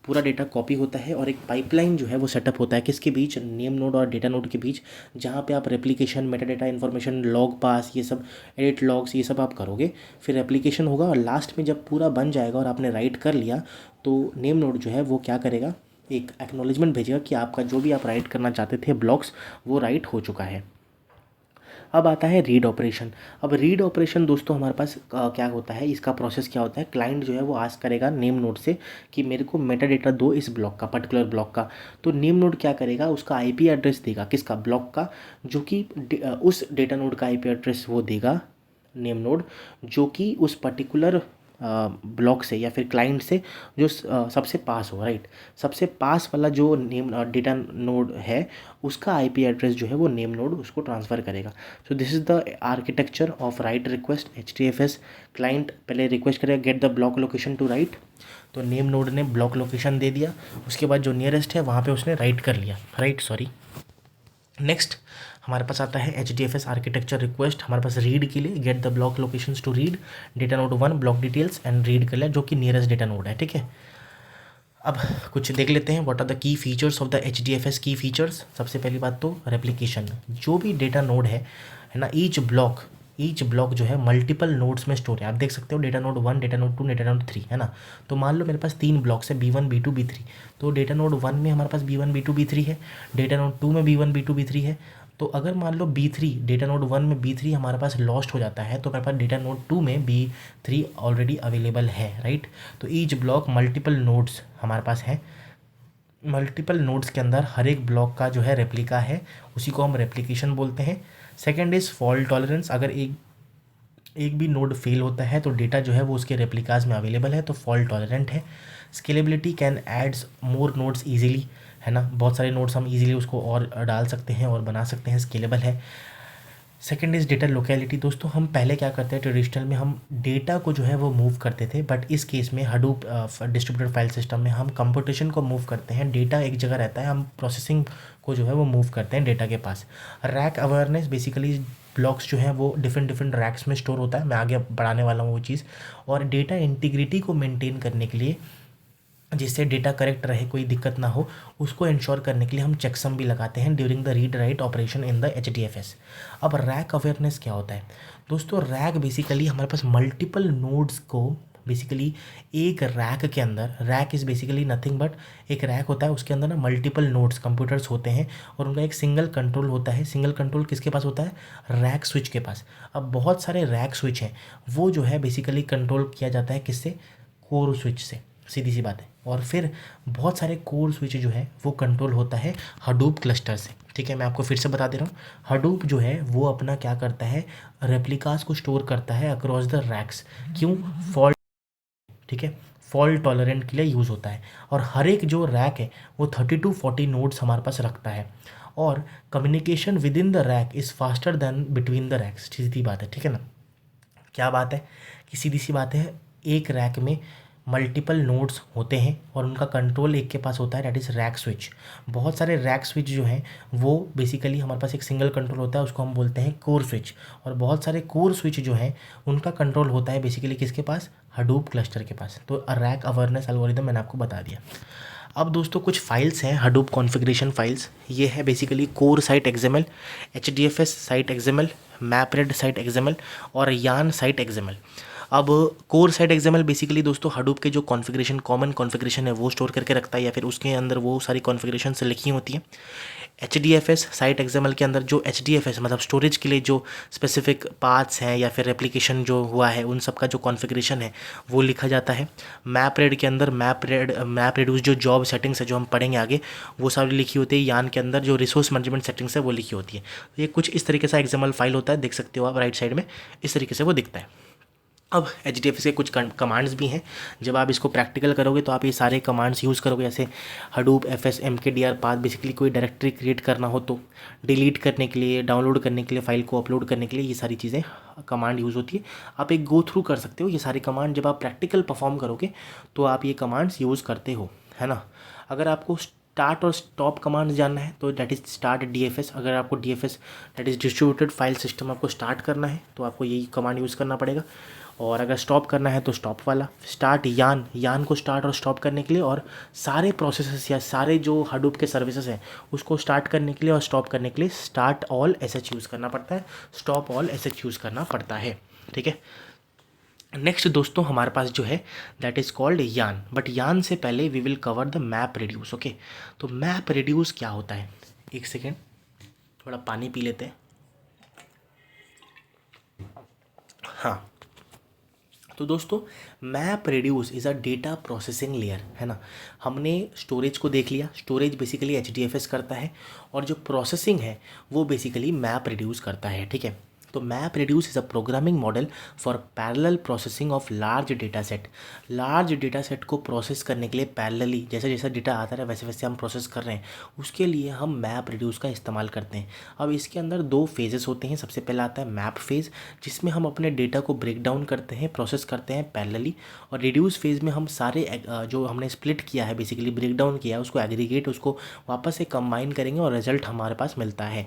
पूरा डेटा कॉपी होता है और एक पाइपलाइन जो है वो सेटअप होता है किसके बीच, नेम नोड और डेटा नोड के बीच, जहाँ पे आप replication, meta data information, log pass, ये सब एडिट लॉग्स ये सब आप करोगे। फिर एप्लीकेशन होगा और लास्ट में जब पूरा बन जाएगा और आपने राइट कर लिया तो नेम नोड जो है वो क्या करेगा, एक एक्नॉलेजमेंट भेजेगा कि आपका जो भी आप राइट करना चाहते थे ब्लॉक्स वो राइट हो चुका है। अब आता है रीड ऑपरेशन। अब रीड ऑपरेशन दोस्तों हमारे पास क्या होता है, इसका प्रोसेस क्या होता है, क्लाइंट जो है वो आस्क करेगा नेम नोड से कि मेरे को मेटा डेटा दो इस ब्लॉक का, पर्टिकुलर ब्लॉक का। तो नेम नोड क्या करेगा, उसका आईपी एड्रेस देगा, किसका, ब्लॉक का, जो कि उस डेटा नोड का आईपी एड्रेस वो देगा नेम नोड, जो कि उस पर्टिकुलर ब्लॉक से या फिर क्लाइंट से जो सबसे पास हो, राइट। सबसे पास वाला जो नेम डेटा नोड है उसका आईपी एड्रेस जो है वो नेम नोड उसको ट्रांसफ़र करेगा। So this is the architecture of write request HDFS. Client पहले रिक्वेस्ट करेगा get the block location to write, तो नेम नोड ने ब्लॉक लोकेशन दे दिया, उसके बाद जो नियरेस्ट है वहाँ पे उसने राइट कर लिया, नेक्स्ट हमारे पास आता है H D F S architecture request. हमारे पास रीड के लिए get the block locations to read data node 1 block details and read कर लिया, जो कि नियरेस्ट डेटा नोड है। ठीक है, अब कुछ देख लेते हैं what are the key features of the H D F S की फीचर्स। सबसे पहली बात तो रेप्लिकेशन, जो भी डेटा नोड है ना, ईच ब्लॉक जो है मल्टीपल नोड्स में स्टोर है। आप देख सकते हो data node 1, data node 2, data node 3, है ना। तो मान लो मेरे पास 3 ब्लॉक्स है, B1 B2 B3। तो डेटा नोड 1 में हमारे पास B1 B2 B3 है, डेटा नोड 2 में B1 B2 B3 है। तो अगर मान लो B3 डेटा नोड 1 में B3 हमारे पास लॉस्ट हो जाता है तो हमारे पास डेटा नोड 2 में B3 ऑलरेडी अवेलेबल है, राइट। तो ईच ब्लॉक मल्टीपल नोड्स हमारे पास है, मल्टीपल नोड्स के अंदर हर एक ब्लॉक का जो है रेप्लिका है, उसी को हम रेप्लिकेशन बोलते हैं। सेकेंड इज़ फॉल्ट टॉलरेंस, अगर एक भी नोड फेल होता है तो डेटा जो है वो उसके रेप्लिकाज में अवेलेबल है, तो फॉल्ट टॉलरेंट है। Scalability, can adds more nodes easily, है ना, बहुत सारे नोड्स हम ईजिली उसको और डाल सकते हैं और बना सकते हैं, स्केलेबल है। Second is data locality. दोस्तों हम पहले क्या करते हैं, ट्रेडिशनल में हम डेटा को जो है वो मूव करते थे, बट इस केस में हडूप डिस्ट्रीब्यूटेड फाइल सिस्टम में हम कंप्यूटेशन को मूव करते हैं, डेटा एक जगह रहता है, हम प्रोसेसिंग को जो है वो मूव करते हैं डेटा के पास। रैक अवेयरनेस, बेसिकली ब्लॉक्स जो हैं वो डिफरेंट डिफरेंट रैक्स में स्टोर होता है, मैं आगे बढ़ाने वाला हूँ वो चीज़। और डेटा इंटीग्रिटी को मेंटेन करने के लिए, जिससे डेटा करेक्ट रहे, कोई दिक्कत ना हो, उसको इंश्योर करने के लिए हम चेकसम भी लगाते हैं during the read write operation in the HDFS। अब रैक अवेयरनेस क्या होता है दोस्तों, रैक बेसिकली हमारे पास मल्टीपल नोड्स को बेसिकली एक रैक के अंदर, rack is basically nothing but एक रैक होता है, उसके अंदर ना मल्टीपल नोड्स कंप्यूटर्स होते हैं और उनका एक सिंगल कंट्रोल होता है। सिंगल कंट्रोल किसके पास होता है, रैक स्विच के पास। अब बहुत सारे रैक स्विच हैं, वो जो है बेसिकली कंट्रोल किया जाता है किससे, कोर स्विच से, सीधी सी बात है। और फिर बहुत सारे कोर स्विच जो है वो कंट्रोल होता है हडूप क्लस्टर से, ठीक है। मैं आपको फिर से बता दे रहा हूँ, हडूप जो है वो अपना क्या करता है, रेप्लिकास को स्टोर करता है अक्रॉस द रैक्स। क्यों, फॉल्ट, ठीक है, फॉल्ट टॉलरेंट के लिए यूज़ होता है। और हर एक जो रैक है वो 30 to 40 नोड्स हमारे पास रखता है, और communication within the rack is faster than between the racks, सीधी बात है, ठीक है ना। क्या बात है कि सीधी सी बात है, एक रैक में मल्टीपल नोड्स होते हैं और उनका कंट्रोल एक के पास होता है, दैट इज़ रैक स्विच। बहुत सारे रैक स्विच जो हैं वो बेसिकली हमारे पास एक सिंगल कंट्रोल होता है, उसको हम बोलते हैं कोर स्विच। और बहुत सारे कोर स्विच जो हैं उनका कंट्रोल होता है बेसिकली किसके पास, हडूप क्लस्टर के पास। तो रैक अवेयरनेस एल्गोरिथम मैंने आपको बता दिया। अब दोस्तों कुछ फाइल्स हैं हडूप कॉन्फ़िगरेशन फाइल्स, ये है basically core site XML, HDFS site XML, MapReduce site XML और यान साइट XML। अब कोर साइट XML बेसिकली दोस्तों हडूप के जो कॉन्फ़िगरेशन, कॉमन कॉन्फ़िगरेशन है वो स्टोर करके रखता है, या फिर उसके अंदर वो सारी कॉन्फ़िगरेशन से लिखी होती हैं। HDFS साइट XML के अंदर जो HDFS मतलब स्टोरेज के लिए जो स्पेसिफिक पाथ्स हैं या फिर रेप्लिकेशन जो हुआ है उन सब का जो कॉन्फ़िगरेशन है वो लिखा जाता है। मैपरेड के अंदर मैप रेड्यूस जो जॉब सेटिंग्स है जो हम पढ़ेंगे आगे, वो सारी लिखी होती है। यान के अंदर जो रिसोर्स मैनेजमेंट सेटिंग्स है वो लिखी होती है। तो ये कुछ इस तरीके से XML फाइल होता है, देख सकते हो आप राइट साइड में, इस तरीके से वो दिखता है। अब HDFS के कुछ कमांड्स भी हैं, जब आप इसको प्रैक्टिकल करोगे तो आप ये सारे कमांड्स यूज़ करोगे, जैसे Hadoop FS MKDR path, basically कोई डायरेक्टरी क्रिएट करना हो तो, डिलीट करने के लिए, डाउनलोड करने के लिए, फाइल को अपलोड करने के लिए, ये सारी चीज़ें कमांड यूज़ होती है। आप एक गो थ्रू कर सकते हो ये सारी कमांड, जब आप प्रैक्टिकल परफॉर्म करोगे तो आप ये कमांड्स यूज़ करते हो, है ना। अगर आपको स्टार्ट और स्टॉप कमांड जानना है तो दैट इज़ स्टार्ट DFS। अगर आपको DFS that is distributed file system आपको स्टार्ट करना है तो आपको यही कमांड यूज़ करना पड़ेगा। और अगर स्टॉप करना है तो स्टॉप वाला, स्टार्ट यान को स्टार्ट और स्टॉप करने के लिए, और सारे प्रोसेसेस या सारे जो हडूप के सर्विसेज हैं उसको स्टार्ट करने के लिए और स्टॉप करने के लिए स्टार्ट ऑल SH यूज़ करना पड़ता है, स्टॉप ऑल SH यूज़ करना पड़ता है, ठीक है। नेक्स्ट दोस्तों हमारे पास जो है that is called YARN, but YARN से पहले we will cover the map reduce, okay. तो मैप रेड्यूस क्या होता है, एक सेकेंड थोड़ा पानी पी लेते हैं। हाँ, तो दोस्तों map reduce is a data processing layer, है ना। हमने स्टोरेज को देख लिया, स्टोरेज बेसिकली HDFS करता है और जो प्रोसेसिंग है वो बेसिकली मैप रेड्यूस करता है, ठीक है। तो map reduce is a programming model for parallel processing of large data set. Large data set को प्रोसेस करने के लिए पैरेलली, जैसे जैसा डेटा आता है वैसे वैसे हम प्रोसेस कर रहे हैं, उसके लिए हम मैप रेड्यूस का इस्तेमाल करते हैं। अब इसके अंदर दो फेजेस होते हैं। सबसे पहला आता है मैप फेज़, जिसमें हम अपने डेटा को ब्रेक डाउन करते हैं, प्रोसेस करते हैं पैरेलली। और रिड्यूस फेज़ में हम सारे जो हमने स्प्लिट किया है, बेसिकली ब्रेक डाउन किया है, उसको एग्रीगेट, उसको वापस से कंबाइन करेंगे और रिजल्ट हमारे पास मिलता है।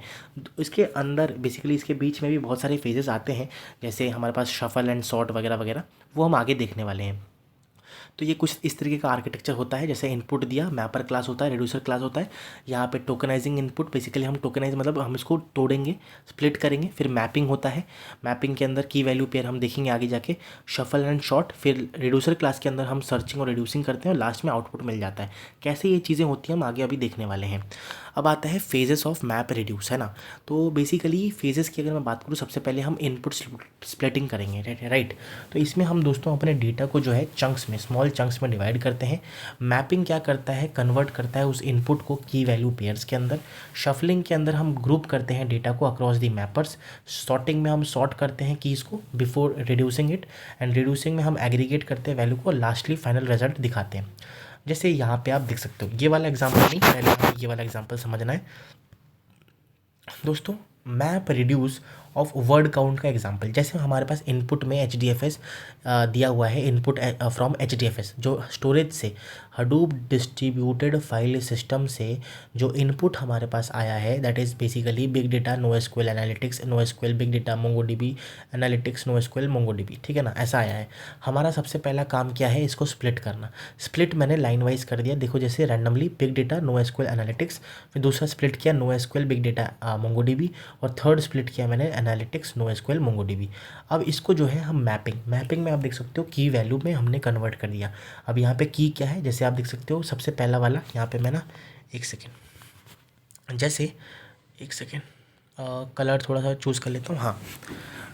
इसके अंदर बेसिकली इसके बीच में भी बहुत सारे फेजेस आते हैं, जैसे हमारे पास शफल एंड सॉर्ट वगैरह वगैरह, वो हम आगे देखने वाले हैं। तो ये कुछ इस तरीके का आर्किटेक्चर होता है। जैसे इनपुट दिया, मैपर क्लास होता है, रिड्यूसर क्लास होता है, यहाँ पे टोकनाइजिंग इनपुट, बेसिकली हम टोकनाइज मतलब हम इसको तोड़ेंगे, स्प्लिट करेंगे। फिर मैपिंग होता है, मैपिंग के अंदर की वैल्यू पेयर हम देखेंगे आगे जाके, शफल एंड शॉर्ट। फिर रिड्यूसर क्लास के अंदर हम सर्चिंग और रिड्यूसिंग करते हैं और लास्ट में आउटपुट मिल जाता है। कैसे ये चीज़ें होती हैं हम आगे अभी देखने वाले हैं। अब आता है फेजेस ऑफ मैप रिड्यूस, है ना। तो बेसिकली फेजेस की अगर मैं बात करूँ, सबसे पहले हम इनपुट स्प्लिटिंग करेंगे, राइट। तो इसमें हम दोस्तों अपने डेटा को जो है चंक्स में, स्मॉल चंक्स में डिवाइड करते हैं। मैपिंग क्या करता है, कन्वर्ट करता है उस इनपुट को की वैल्यू पेयर्स के अंदर। शफलिंग के अंदर हम ग्रुप करते हैं डेटा को अक्रॉस दी मैपर्स। सॉर्टिंग में हम सॉर्ट करते हैं कीज़ को before reducing it, and reducing में हम एग्रीगेट करते हैं वैल्यू को, लास्टली फाइनल रिजल्ट दिखाते हैं। जैसे यहाँ पे आप देख सकते हो, ये वाला एग्जाम्पल नहीं, पहले हमें ये वाला एग्जाम्पल समझना है दोस्तों। Map reduce of word count का एग्जांपल, जैसे हमारे पास इनपुट में HDFS दिया हुआ है, इनपुट फ्रॉम HDFS जो स्टोरेज से, हडूप डिस्ट्रीब्यूटेड फाइल सिस्टम से जो इनपुट हमारे पास आया है, that is basically big data NoSQL analytics, NoSQL big data MongoDB analytics, NoSQL MongoDB, ठीक है ना, ऐसा आया है। हमारा सबसे पहला काम क्या है, इसको स्प्लिट करना। स्प्लिट मैंने लाइन वाइज कर दिया, देखो जैसे randomly big data NoSQL analytics, फिर दूसरा स्प्लिट किया NoSQL बिग डेटा MongoDB, और थर्ड स्प्लिट किया मैंने एनालिटिक्स NoSQL MongoDB। अब इसको जो है हम मैपिंग में आप देख सकते हो की वैल्यू में हमने कन्वर्ट कर दिया। अब यहाँ पे की क्या है, जैसे आप देख सकते हो सबसे पहला वाला यहाँ पे मैं ना, एक सेकेंड कलर थोड़ा सा चूज़ कर लेता हूँ। हाँ,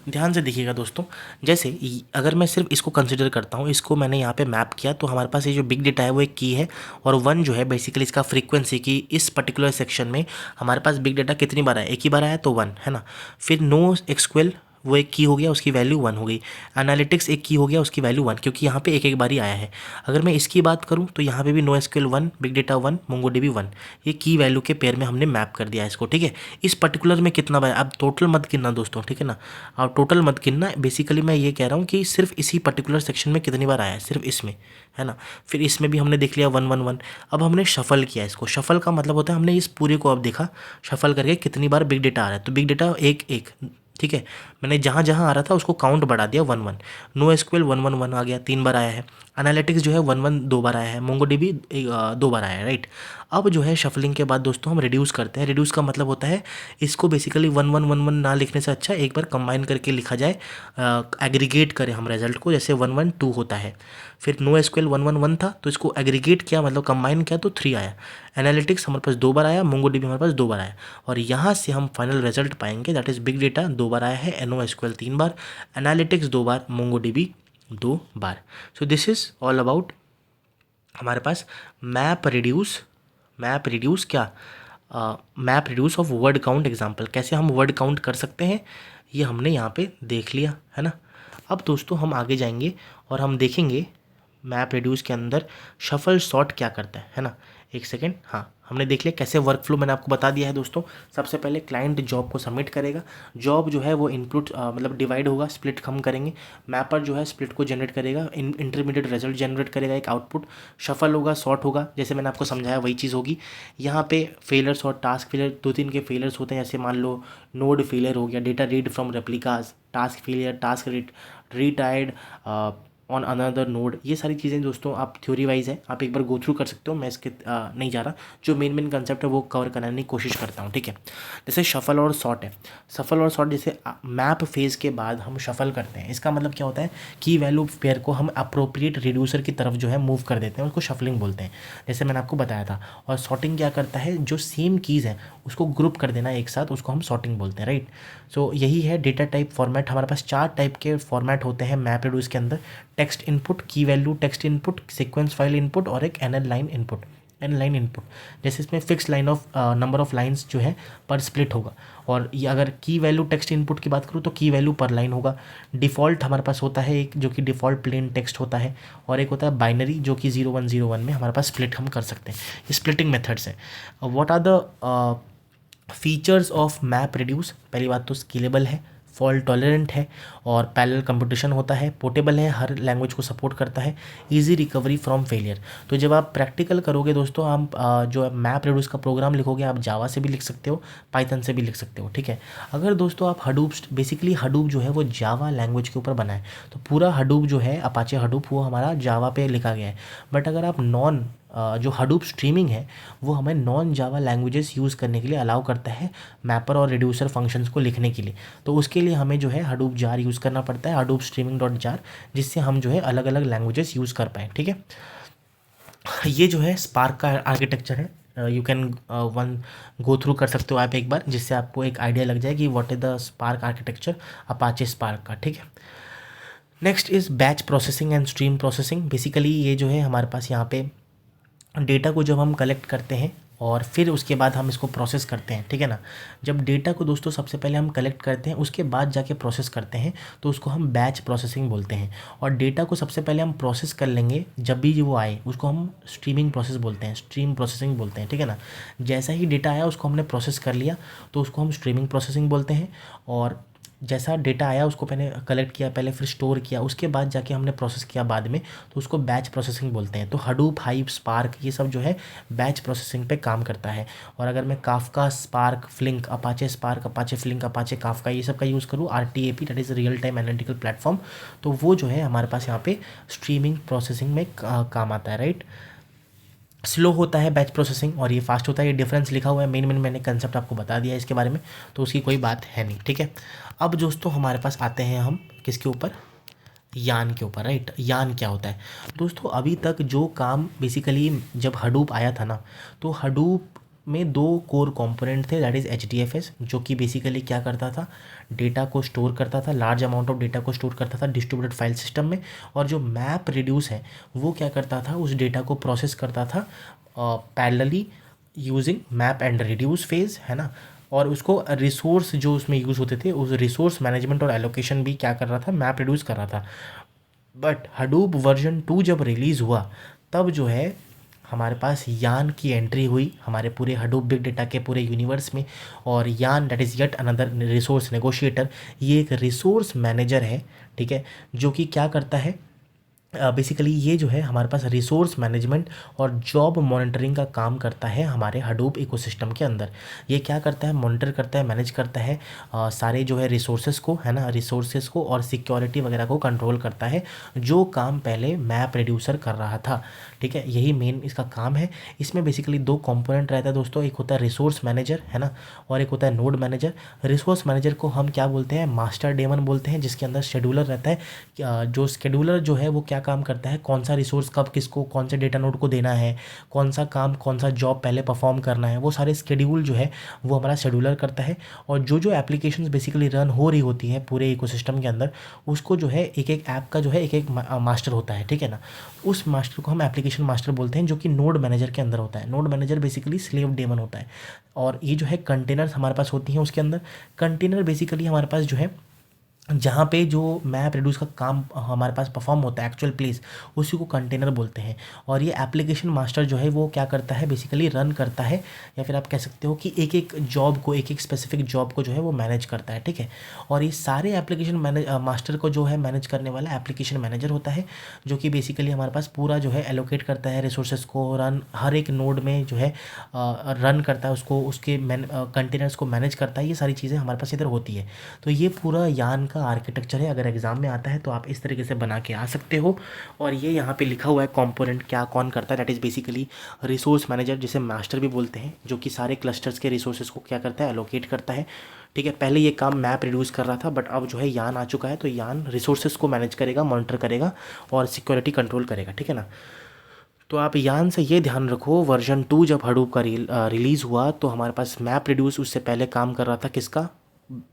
ध्यान से देखिएगा दोस्तों, जैसे अगर मैं सिर्फ इसको कंसिडर करता हूँ, इसको मैंने यहाँ पे मैप किया, तो हमारे पास ये जो बिग डेटा है वो एक की है, और वन जो है बेसिकली इसका फ्रीक्वेंसी की इस पर्टिकुलर सेक्शन में हमारे पास बिग डेटा कितनी बार आया, एक ही बार आया तो वन, है ना। फिर NoSQL वो एक की हो गया, उसकी वैल्यू वन हो गई। एनालिटिक्स एक की हो गया, उसकी वैल्यू वन, क्योंकि यहाँ पे एक एक बार ही आया है। अगर मैं इसकी बात करूँ तो यहाँ पे भी NoSQL one, big data one, MongoDB one, ये की वैल्यू के पेयर में हमने मैप कर दिया है इसको, ठीक है। इस पर्टिकुलर में कितना बार, अब टोटल मत गिनना दोस्तों, ठीक है ना, अब टोटल मत गिनना। बेसिकली मैं ये कह रहा हूँ कि सिर्फ इसी पर्टिकुलर सेक्शन में कितनी बार आया है, सिर्फ इसमें, है ना। फिर इसमें भी हमने देख लिया वन वन वन। अब हमने शफल किया इसको, शफल का मतलब होता है हमने इस पूरे को अब देखा, शफल करके कितनी बार बिग डेटा आ रहा है, तो बिग डेटा एक एक, ठीक है। मैंने जहाँ जहाँ आ रहा था उसको काउंट बढ़ा दिया, one one. NoSQL one one one आ गया, 3 बार आया है। एनालिटिक्स जो है वन वन 2 बार आया है। MongoDB 2 बार आया है, राइट। अब जो है शफलिंग के बाद दोस्तों हम रिड्यूस करते हैं। रिड्यूस का मतलब होता है इसको basically one one one one ना लिखने से अच्छा एक बार कंबाइन करके लिखा जाए, एग्रीगेट करें हम रिजल्ट को, जैसे 112 होता है। फिर NoSQL वन वन वन था, तो इसको एग्रीगेट किया, मतलब कंबाइन किया, तो 3 आया। एनालिटिक्स हमारे पास 2 बार आया, MongoDB हमारे पास 2 बार आया, और यहाँ से हम फाइनल रिजल्ट पाएंगे, दैट इज़ बिग डेटा 2 बार आया है, NoSQL 3 bar, analytics 2 bar, MongoDB 2 bar. So this is all about हमारे पास मैप रिड्यूस क्या, map reduce of word count example. कैसे हम वर्ड काउंट कर सकते हैं ये हमने यहाँ पे देख लिया, है ना। अब दोस्तों हम आगे जाएंगे और हम देखेंगे मैप रिड्यूस के अंदर शफल सॉर्ट क्या करता है ना। एक सेकेंड, हाँ, हमने देख लिया कैसे वर्क फ्लो मैंने आपको बता दिया है दोस्तों। सबसे पहले क्लाइंट जॉब को सबमिट करेगा, जॉब जो है वो इनपुट मतलब डिवाइड होगा, स्प्लिट हम करेंगे। मैपर जो है स्प्लिट को जनरेट करेगा, इंटरमीडिएट रिजल्ट जनरेट करेगा, एक आउटपुट। शफल होगा, सॉर्ट होगा, जैसे मैंने आपको समझाया वही चीज़ होगी। यहाँ पे फेलर्स और टास्क फेलियर, 2-3 के फेलर्स होते हैं, जैसे मान लो नोड फेलियर हो गया, data read from replicas, task failure, task retired on another node. ये सारी चीज़ें दोस्तों आप थ्योरी वाइज है, आप एक बार गो थ्रू कर सकते हो, मैं इसके नहीं जा रहा, जो मेन कंसेप्ट है वो कवर कराने की कोशिश करता हूँ, ठीक है। जैसे शफल और सॉर्ट है, सफल और सॉर्ट जैसे मैप फेज़ के बाद हम शफल करते हैं, इसका मतलब क्या होता है कि वैल्यू पेयर को हम अप्रोप्रिएट रिड्यूसर की तरफ जो है मूव कर देते हैं, उसको शफलिंग बोलते हैं, जैसे मैंने आपको बताया था। और सॉर्टिंग क्या करता है, जो सेम कीज़ है उसको ग्रुप कर देना एक साथ, उसको हम सॉर्टिंग बोलते हैं, राइट। सो यही है डेटा टाइप फॉर्मेट। हमारे पास 4 टाइप के फॉर्मेट होते हैं मैप रिड्यूस के अंदर, टेक्स्ट इनपुट, की value text input, sequence file input, और एक एन लाइन इनपुट। जैसे इसमें fix line of number of lines जो है पर स्प्लिट होगा। और ये अगर की वैल्यू टेक्स्ट इनपुट की बात करूँ तो की वैल्यू पर लाइन होगा। डिफ़ॉल्ट हमारे पास होता है एक, जो कि डिफ़ॉल्ट प्लेन टेक्स्ट होता है, और एक होता है बाइनरी, जो कि 0101 में हमारे पास स्प्लिट हम कर सकते हैं। ये स्प्लिटिंग मेथड्स है। What are the features of map reduce? पहली बात तो स्केलेबल है, फॉल्ट टॉलरेंट है और पैरेलल कंप्यूटेशन होता है, पोर्टेबल है, हर लैंग्वेज को सपोर्ट करता है, इजी रिकवरी फ्रॉम फेलियर। तो जब आप प्रैक्टिकल करोगे दोस्तों, आप जो मैप रेड्यूस का प्रोग्राम लिखोगे, आप जावा से भी लिख सकते हो, पाइथन से भी लिख सकते हो, ठीक है। अगर दोस्तों आप हडूप, बेसिकली हडूप जो है वो जावा लैंग्वेज के ऊपर बना है, तो पूरा हडूप जो है अपाचे हडूप वो हमारा जावा पे लिखा गया है। बट अगर आप जो हडूप स्ट्रीमिंग है वो हमें नॉन जावा लैंग्वेजेस यूज़ करने के लिए अलाउ करता है मैपर और रिड्यूसर फंक्शंस को लिखने के लिए। तो उसके लिए हमें जो है हडूप जार यूज़ करना पड़ता है, हडूप स्ट्रीमिंग डॉट जार, जिससे हम जो है अलग अलग लैंग्वेजेस यूज़ कर पाएँ, ठीक है। ये जो है स्पार्क का आर्किटेक्चर है, you can one go through कर सकते हो आप एक बार, जिससे आपको एक आइडिया लग जाए कि what is the spark architecture Apache spark का, ठीक है। Next is batch processing and stream processing. Basically ये जो है हमारे पास यहाँ पे डेटा को जब हम कलेक्ट करते हैं और फिर उसके बाद हम इसको प्रोसेस करते हैं, ठीक है ना। जब डेटा को दोस्तों सबसे पहले हम कलेक्ट करते हैं, उसके बाद जाके प्रोसेस करते हैं, तो उसको हम बैच प्रोसेसिंग बोलते हैं। और डेटा को सबसे पहले हम प्रोसेस कर लेंगे, जब भी वो आए उसको हम स्ट्रीमिंग प्रोसेस बोलते हैं, स्ट्रीम प्रोसेसिंग बोलते हैं, ठीक है ना। जैसा ही डेटा आया उसको हमने प्रोसेस कर लिया तो उसको हम स्ट्रीमिंग प्रोसेसिंग बोलते हैं। और जैसा डेटा आया उसको पहले कलेक्ट किया, पहले फिर स्टोर किया, उसके बाद जाके हमने प्रोसेस किया बाद में, तो उसको बैच प्रोसेसिंग बोलते हैं। तो हडूप, हाइव, स्पार्क ये सब जो है बैच प्रोसेसिंग पे काम करता है। और अगर मैं Kafka, Spark, Flink, Apache Spark, Apache Flink, Apache Kafka ये सब का यूज़ करूँ, RTAP that is real time analytical platform, तो वो जो है हमारे पास यहाँ पे स्ट्रीमिंग प्रोसेसिंग में काम आता है, राइट। स्लो होता है बैच प्रोसेसिंग और ये फास्ट होता है, ये डिफरेंस लिखा हुआ है, मेन मैंने कंसेप्ट आपको बता दिया है इसके बारे में, तो उसकी कोई बात है नहीं, ठीक है। अब दोस्तों हमारे पास आते हैं हम किसके ऊपर, यान के ऊपर, राइट। यान क्या होता है दोस्तों, अभी तक जो काम बेसिकली जब हडूप आया था ना, तो हडूप में दो कोर कंपोनेंट थे, दैट इज़ HDFS, जो कि बेसिकली क्या करता था, डेटा को स्टोर करता था, लार्ज अमाउंट ऑफ डेटा को स्टोर करता था डिस्ट्रीब्यूटेड फाइल सिस्टम में। और जो मैप रिड्यूस है वो क्या करता था, उस डेटा को प्रोसेस करता था parallelly using map and reduce phase, है ना। और उसको रिसोर्स जो उसमें यूज़ होते थे, उस रिसोर्स मैनेजमेंट और एलोकेशन भी क्या कर रहा था, मैप रिड्यूस कर रहा था। बट हडूप वर्जन 2 जब रिलीज़ हुआ, तब जो है हमारे पास यान की एंट्री हुई हमारे पूरे हडूप बिग डेटा के पूरे यूनिवर्स में। और यान that is yet another resource negotiator, ये एक रिसोर्स मैनेजर है, ठीक है, जो कि क्या करता है, बेसिकली ये जो है हमारे पास रिसोर्स मैनेजमेंट और जॉब मॉनिटरिंग का काम करता है हमारे हडूप इकोसिस्टम के अंदर। ये क्या करता है, मॉनिटर करता है, मैनेज करता है सारे जो है रिसोर्सेज को, है ना, रिसोर्सेज को, और सिक्योरिटी वगैरह को कंट्रोल करता है, जो काम पहले मैप रिड्यूसर कर रहा था, ठीक है। यही मेन इसका काम है। इसमें बेसिकली दो कंपोनेंट रहता है दोस्तों, एक होता है रिसोर्स मैनेजर, है ना, और एक होता है नोड मैनेजर। रिसोर्स मैनेजर को हम क्या बोलते हैं, मास्टर डेमन बोलते हैं, जिसके अंदर शेड्यूलर रहता है। जो शेड्यूलर जो है वो क्या काम करता है, कौन सा रिसोर्स कब किसको कौन से डेटा नोड को देना है, कौन सा काम कौन सा जॉब पहले परफॉर्म करना है, वो सारे शेड्यूल जो है वो हमारा शेड्यूलर करता है। और जो जो एप्लीकेशंस बेसिकली रन हो रही होती है पूरे इकोसिस्टम के अंदर, उसको जो है एक एक ऐप का जो है एक एक मास्टर होता है, ठीक है ना। उस मास्टर को हम एप्लीकेशन मास्टर बोलते हैं, जो कि नोड मैनेजर के अंदर होता है। Node manager basically slave daemon होता है। और ये जो है कंटेनर्स हमारे पास होती हैं उसके अंदर। कंटेनर बेसिकली हमारे पास जो है जहाँ पे जो मैप रिड्यूस का काम हमारे पास परफॉर्म होता है, एक्चुअल प्लेस, उसी को कंटेनर बोलते हैं। और ये एप्लीकेशन मास्टर जो है वो क्या करता है, बेसिकली रन करता है, या फिर आप कह सकते हो कि एक एक जॉब को, एक एक स्पेसिफिक जॉब को जो है वो मैनेज करता है, ठीक है। और ये सारे एप्लीकेशन मास्टर को जो है मैनेज करने वाला एप्लीकेशन मैनेजर होता है, जो कि बेसिकली हमारे पास पूरा जो है एलोकेट करता है रिसोर्सेज को, रन हर एक नोड में जो है रन करता है उसको, उसके कंटेनर्स को मैनेज करता है। ये सारी चीज़ें हमारे पास इधर होती है। तो ये पूरा यान का आर्किटेक्चर है। अगर एग्जाम में आता है तो आप इस तरीके से बना के आ सकते हो। और ये यहाँ पे लिखा हुआ है कंपोनेंट क्या कौन करता है, that is basically resource manager, जिसे मास्टर भी बोलते हैं, जो कि सारे क्लस्टर्स के रिसोर्सेज को क्या करता है, एलोकेट करता है, ठीक है। पहले ये काम मैप रिड्यूस कर रहा था, बट अब जो है यान आ चुका है, तो यान रिसोर्सेज को मैनेज करेगा, मॉनिटर करेगा और सिक्योरिटी कंट्रोल करेगा, ठीक है ना। तो आप यान से ये ध्यान रखो, वर्जन 2 जब हडूप का रिलीज़ हुआ, तो हमारे पास मैप रिड्यूस उससे पहले काम कर रहा था, किसका,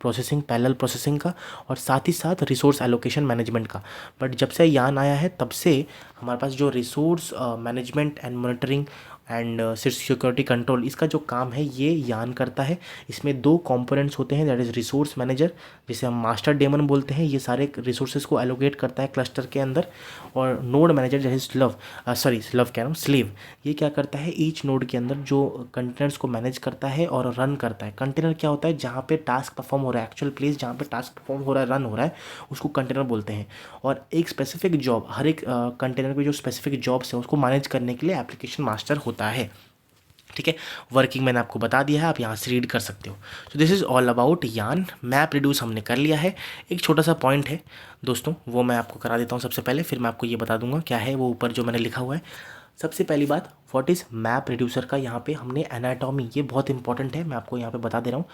प्रोसेसिंग, पैरेलल प्रोसेसिंग का, और साथ ही साथ रिसोर्स एलोकेशन मैनेजमेंट का। बट जब से यान आया है तब से हमारे पास जो resource management and monitoring and security control, इसका जो काम है ये यान करता है। इसमें दो कंपोनेंट्स होते हैं, दैट इज़ रिसोर्स मैनेजर जिसे हम मास्टर डेमन बोलते हैं, ये सारे रिसोर्सेज को एलोकेट करता है क्लस्टर के अंदर। और नोड मैनेजर जैसे स्लव स्लव कह रहा हूँ स्लीव, ये क्या करता है ईच नोड के अंदर जो कंटेनर्स को मैनेज करता है और रन करता है। कंटेनर क्या होता है, जहाँ पे टास्क परफॉर्म हो रहा है, एक्चुअल प्लेस जहाँ पे टास्क परफॉर्म हो रहा है, रन हो रहा है, उसको कंटेनर बोलते हैं। और एक स्पेसिफिक जॉब, हर एक कंटेनर पे जो स्पेसिफिक जॉब्स है उसको मैनेज करने के लिए एप्लीकेशन मास्टर होता है। ठीक है, वर्किंग मैंने आपको बता दिया है, आप यहाँ से रीड कर सकते हो। सो दिस इज़ ऑल अबाउट यान। मैप रिड्यूस हमने कर लिया है। एक छोटा सा पॉइंट है दोस्तों, वो मैं आपको करा देता हूँ सबसे पहले, फिर मैं आपको ये बता दूंगा क्या है वो ऊपर जो मैंने लिखा हुआ है। सबसे पहली बात, व्हाट इज़ मैप रिड्यूसर का यहाँ पे हमने एनाटॉमी, ये बहुत इंपॉर्टेंट है, मैं आपको यहाँ पे बता दे रहा हूँ।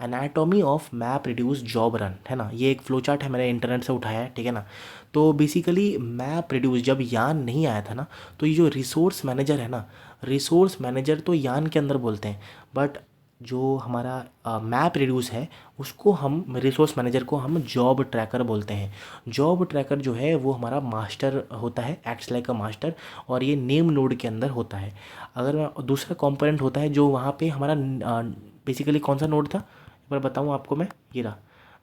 Anatomy of map reduce job run, है ना, ये एक फ्लो चार्ट है, मैंने इंटरनेट से उठाया है, ठीक है ना। तो बेसिकली मैप रिड्यूस जब यान नहीं आया था ना, तो ये जो रिसोर्स मैनेजर है ना, रिसोर्स मैनेजर तो यान के अंदर बोलते हैं, बट जो हमारा मैप रिड्यूस है उसको हम, रिसोर्स मैनेजर को हम जॉब ट्रैकर बोलते हैं। जॉब ट्रैकर जो है वो हमारा मास्टर होता है, एक्ट्स लाइक अ मास्टर, और ये नेम नोड के अंदर होता है। अगर दूसरा कंपोनेंट होता है जो वहाँ पे हमारा बेसिकली कौन सा नोड था, एक बार बताऊँ आपको मैं, ये रहा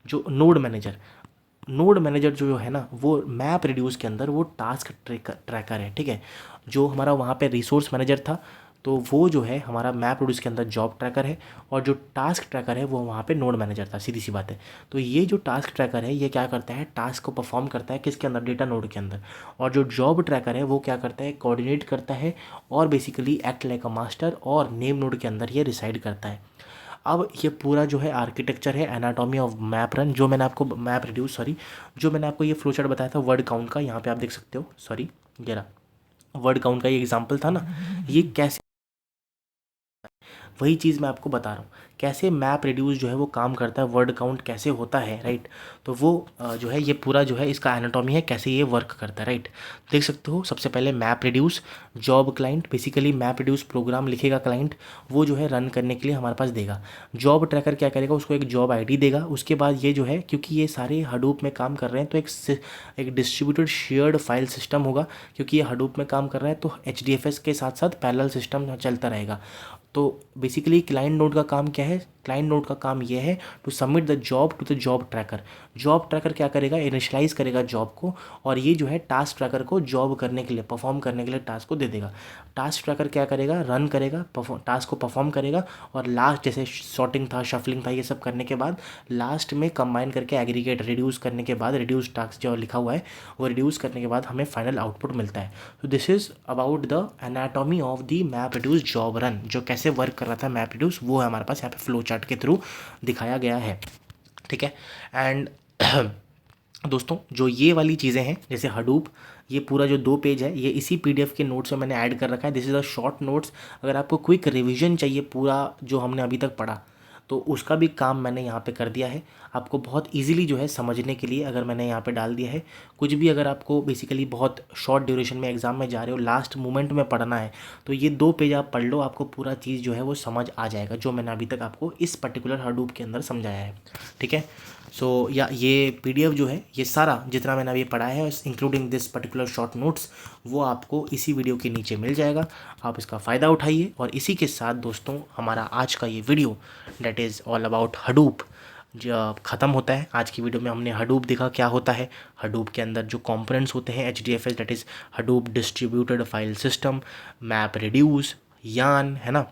जो नोड मैनेजर। नोड मैनेजर जो है ना, वो मैप रिड्यूस के अंदर वो टास्क ट्रैकर है, ठीक है। जो हमारा वहाँ पे रिसोर्स मैनेजर था, तो वो जो है हमारा मैप रिड्यूस के अंदर जॉब ट्रैकर है, और जो टास्क ट्रैकर है वो वहाँ पे नोड मैनेजर था, सीधी सी बात है। तो ये जो टास्क ट्रैकर है ये क्या करता है, टास्क को परफॉर्म करता है किसके अंदर, डेटा नोड के अंदर। और जो जॉब ट्रैकर है वो क्या करता है, कोऑर्डिनेट करता है और basically act like a master, और नेम नोड के अंदर ये रिसाइड करता है। अब ये पूरा जो है आर्किटेक्चर है एनाटॉमी ऑफ मैप रन, जो मैंने आपको मैप रिड्यूस सॉरी, जो मैंने आपको ये फ्लो चार्ट बताया था वर्ड काउंट का, यहाँ पे आप देख सकते हो, सॉरी ये रहा वर्ड काउंट का ये एग्जांपल था ना, ये कैसे, वही चीज़ मैं आपको बता रहा हूँ कैसे मैप रिड्यूस जो है वो काम करता है, वर्ड काउंट कैसे होता है, राइट। तो वो जो है ये पूरा जो है इसका एनाटॉमी है, कैसे ये वर्क करता है, राइट। देख सकते हो, सबसे पहले map reduce job client, basically map reduce program लिखेगा क्लाइंट, वो जो है रन करने के लिए हमारे पास देगा। जॉब ट्रैकर क्या करेगा, उसको एक जॉब आईडी देगा। उसके बाद ये जो है, क्योंकि ये सारे हडूप में काम कर रहे हैं, तो एक डिस्ट्रीब्यूटेड शेयर्ड फाइल सिस्टम होगा, क्योंकि ये हडूप में काम कर रहा है, तो HDFS के साथ साथ पैरेलल सिस्टम चलता रहेगा। तो बेसिकली क्लाइंट नोड का काम क्या है, क्लाइंट नोड का काम ये है to submit the job to the job tracker. Job tracker क्या करेगा, इनिशियलाइज करेगा जॉब को, और ये जो है टास्क ट्रैकर को जॉब करने के लिए, परफॉर्म करने के लिए टास्क को दे देगा। टास्क ट्रैकर क्या करेगा, रन करेगा, टास्क को परफॉर्म करेगा, और लास्ट जैसे सॉर्टिंग था, शफलिंग था, ये सब करने के बाद लास्ट में कंबाइन करके एग्रीगेट रिड्यूस करने के बाद, रिड्यूस टास्क जो लिखा हुआ है वो रिड्यूस करने के बाद हमें फाइनल आउटपुट मिलता है। तो this is about the anatomy of the map reduce job run, जो कैसे वर्क कर रहा था मैप रिड्यूस, वो है हमारे पास यहाँ पे फ्लो चार्ट के थ्रू दिखाया गया है, ठीक है। एंड दोस्तों जो ये वाली चीज़ें हैं, जैसे हडूप, ये पूरा जो 2 पेज है ये इसी PDF के नोट्स में मैंने ऐड कर रखा है। This is a short notes. अगर आपको क्विक रिवीजन चाहिए पूरा जो हमने अभी तक पढ़ा, तो उसका भी काम मैंने यहाँ पे कर दिया है, आपको बहुत इजीली जो है समझने के लिए अगर मैंने यहाँ पे डाल दिया है। कुछ भी अगर आपको बेसिकली बहुत शॉर्ट ड्यूरेशन में एग्जाम में जा रहे हो, लास्ट मोमेंट में पढ़ना है, तो ये 2 पेज आप पढ़ लो, आपको पूरा चीज़ जो है वो समझ आ जाएगा, जो मैंने अभी तक आपको इस पर्टिकुलर हडूप के अंदर समझाया है, ठीक है। सो या ये PDF जो है, ये सारा जितना मैंने अभी पढ़ा है including this particular short notes, वो आपको इसी वीडियो के नीचे मिल जाएगा। आप इसका फ़ायदा उठाइए। और इसी के साथ दोस्तों हमारा आज का ये video that is all about Hadoop जब ख़त्म होता है। आज की वीडियो में हमने हडूप देखा क्या होता है, हडूप के अंदर जो कंपोनेंट्स होते हैं HDFS that is Hadoop distributed file system, map reduce, यान, है ना,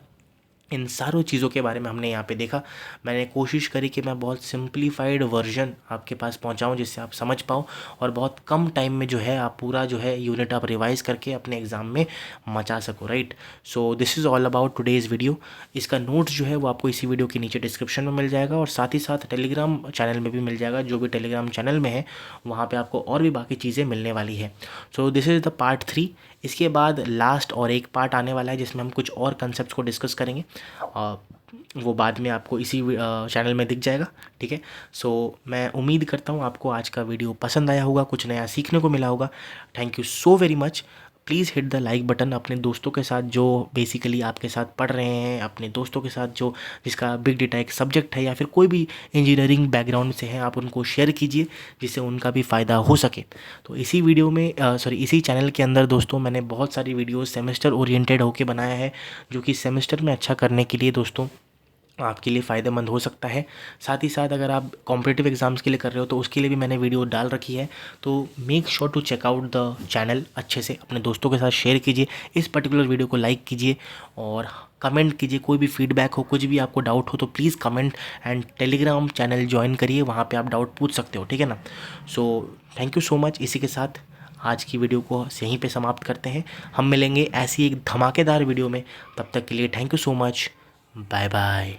इन सारों चीज़ों के बारे में हमने यहाँ पे देखा। मैंने कोशिश करी कि मैं बहुत सिंप्लीफाइड वर्जन आपके पास पहुँचाऊँ जिससे आप समझ पाओ, और बहुत कम टाइम में जो है आप पूरा जो है यूनिट आप रिवाइज करके अपने एग्ज़ाम में मचा सको, right. So this is all about today's video. इसका नोट्स जो है वो आपको इसी वीडियो के नीचे डिस्क्रिप्शन में मिल जाएगा, और साथ ही साथ टेलीग्राम चैनल में भी मिल जाएगा। जो भी टेलीग्राम चैनल में है वहाँ पर आपको और भी बाकी चीज़ें मिलने वाली है। सो दिस इज़ द पार्ट 3। इसके बाद लास्ट और एक पार्ट आने वाला है जिसमें हम कुछ और कंसेप्ट को डिस्कस करेंगे, वो बाद में आपको इसी चैनल में दिख जाएगा, ठीक है। सो मैं उम्मीद करता हूँ आपको आज का वीडियो पसंद आया होगा, कुछ नया सीखने को मिला होगा। Thank you so very much. Please hit the like button. अपने दोस्तों के साथ जो बेसिकली आपके साथ पढ़ रहे हैं, अपने दोस्तों के साथ जो जिसका बिग डेटा एक सब्जेक्ट है या फिर कोई भी इंजीनियरिंग बैकग्राउंड से है, आप उनको शेयर कीजिए जिससे उनका भी फ़ायदा हो सके। तो इसी वीडियो में इसी चैनल के अंदर दोस्तों मैंने बहुत सारी वीडियोज़ सेमेस्टर ओरिएंटेड होके बनाया है, जो कि सेमेस्टर में अच्छा करने के लिए दोस्तों आपके लिए फ़ायदेमंद हो सकता है। साथ ही साथ अगर आप कॉम्पिटिटिव एग्ज़ाम्स के लिए कर रहे हो तो उसके लिए भी मैंने वीडियो डाल रखी है। तो make sure to check out the channel, अच्छे से अपने दोस्तों के साथ शेयर कीजिए, इस पर्टिकुलर वीडियो को लाइक कीजिए और कमेंट कीजिए। कोई भी फीडबैक हो, कुछ भी आपको डाउट हो तो please comment, and Telegram channel join करिए, वहाँ पे आप डाउट पूछ सकते हो, ठीक है ना। So thank you so much. इसी के साथ आज की वीडियो को यहीं पे समाप्त करते हैं। हम मिलेंगे ऐसी एक धमाकेदार वीडियो में, तब तक के लिए thank you so much. Bye bye.